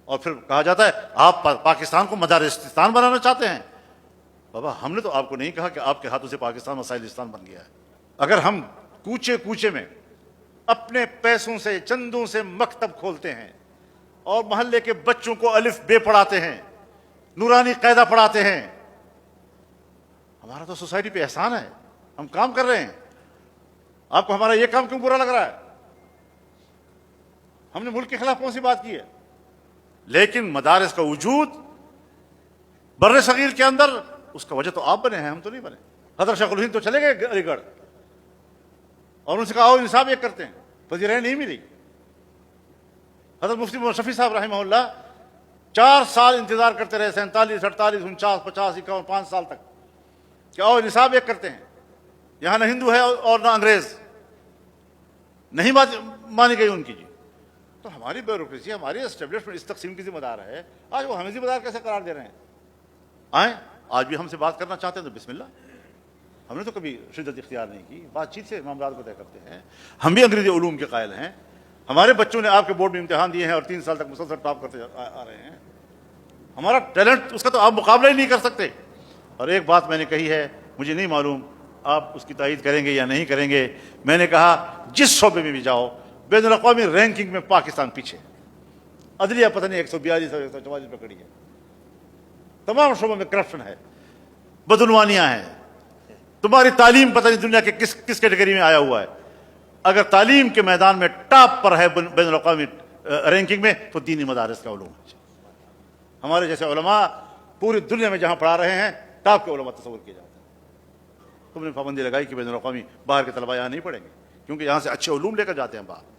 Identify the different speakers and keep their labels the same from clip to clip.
Speaker 1: اور پھر کہا جاتا ہے آپ پاکستان کو مدارستان بنانا چاہتے ہیں. بابا ہم نے تو آپ کو نہیں کہا کہ آپ کے ہاتھوں سے پاکستان مسائلستان بن گیا ہے. اگر ہم کوچے کوچے میں اپنے پیسوں سے چندوں سے مکتب کھولتے ہیں اور محلے کے بچوں کو الف بے پڑھاتے ہیں, نورانی قاعدہ پڑھاتے ہیں, ہمارا تو سوسائٹی پہ احسان ہے, ہم کام کر رہے ہیں. آپ کو ہمارا یہ کام کیوں برا لگ رہا ہے؟ ہم نے ملک کے خلاف کون سی بات کی ہے؟ لیکن مدارس کا وجود بر صغیر کے اندر, اس کا وجہ تو آپ بنے ہیں, ہم تو نہیں بنے. حضرت شیخ الہند تو چلے گئے علی گڑھ اور ان سے کہا نصاب ایک کرتے ہیں, پذیرائی نہیں ملی. حضرت مفتی محمد شفیع صاحب رحمہ اللہ 4 سال انتظار کرتے رہے, 47, 48, 49, 50, 51, 5 سال تک, کہ آؤ نصاب ایک کرتے ہیں. یہاں نہ ہندو ہے اور نہ انگریز, نہیں مانی گئی ان کی. جی تو ہماری بیوروکریسی, ہماری اسٹیبلشمنٹ اس تقسیم کی ذمہ دار ہے. آج وہ ہمیں ذمہ دار کیسے قرار دے رہے ہیں؟ آئیں آج بھی ہم سے بات کرنا چاہتے ہیں تو بسم اللہ. ہم نے تو کبھی شدت اختیار نہیں کی, بات چیت سے معاملات کو طے کرتے ہیں. ہم بھی انگریزی علوم کے قائل ہیں. ہمارے بچوں نے آپ کے بورڈ میں امتحان دیے ہیں اور 3 سال تک مسلسل ٹاپ کرتے آ رہے ہیں. ہمارا ٹیلنٹ, اس کا تو آپ مقابلہ ہی نہیں کر سکتے. اور ایک بات میں نے کہی ہے, مجھے نہیں معلوم آپ اس کی تائید کریں گے یا نہیں کریں گے. میں نے کہا جس شعبے میں بھی جاؤ, بین الاقوامی رینکنگ میں پاکستان پیچھے. عدلیہ پتہ نہیں 142 اور 144 پہ کھڑی ہے. تمام شعبوں میں کرپشن ہے, بدعنوانیاں ہیں. تمہاری تعلیم پتہ نہیں دنیا کے کس کیٹیگری میں آیا ہوا ہے. اگر تعلیم کے میدان میں ٹاپ پر ہے بین الاقوامی رینکنگ میں, تو دینی مدارس کا علوم ہے. ہمارے جیسے علماء پوری دنیا میں جہاں پڑھا رہے ہیں, ٹاپ کے علماء تصور کیے جاتے ہیں. تم نے پابندی لگائی کہ بین الاقوامی باہر کے طلباء یہاں نہیں پڑھیں گے, کیونکہ یہاں سے اچھے علوم لے کر جاتے ہیں باہر.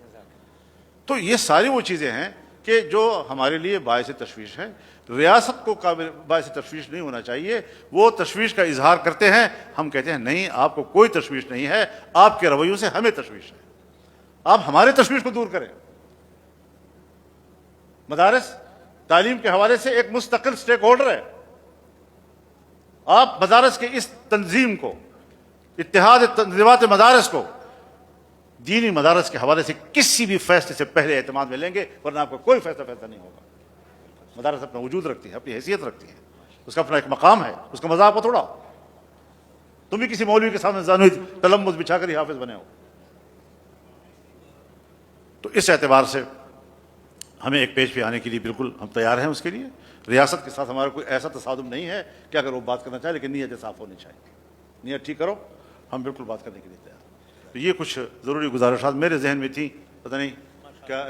Speaker 1: تو یہ ساری وہ چیزیں ہیں کہ جو ہمارے لیے باعث تشویش ہے. ریاست کو باعث تشویش نہیں ہونا چاہیے. وہ تشویش کا اظہار کرتے ہیں, ہم کہتے ہیں نہیں, آپ کو کوئی تشویش نہیں ہے, آپ کے رویوں سے ہمیں تشویش ہے. آپ ہمارے تشویش کو دور کریں. مدارس تعلیم کے حوالے سے ایک مستقل سٹیک ہولڈر ہے. آپ مدارس کے اس تنظیم کو, اتحاد تنظیمات مدارس کو, دینی مدارس کے حوالے سے کسی بھی فیصلے سے پہلے اعتماد میں لیں گے, ورنہ آپ کو کوئی فیصلہ نہیں ہوگا. مدارس اپنا وجود رکھتی ہے, اپنی حیثیت رکھتی ہے, اس کا اپنا ایک مقام ہے, اس کا مذاق کو تھوڑا. تم بھی کسی مولوی کے سامنے زانوی تلمذ بچھا کر ہی حافظ بنے ہو. تو اس اعتبار سے ہمیں ایک پیج پہ آنے کے لیے بالکل ہم تیار ہیں. اس کے لیے ریاست کے ساتھ ہمارا کوئی ایسا تصادم نہیں ہے کہ اگر وہ بات کرنا چاہے, لیکن نیت صاف ہونی چاہیے. نیت ٹھیک کرو, ہم بالکل بات کرنے کے لیے تیار. تو یہ کچھ ضروری گزارشات میرے ذہن میں تھیں, پتہ نہیں کیا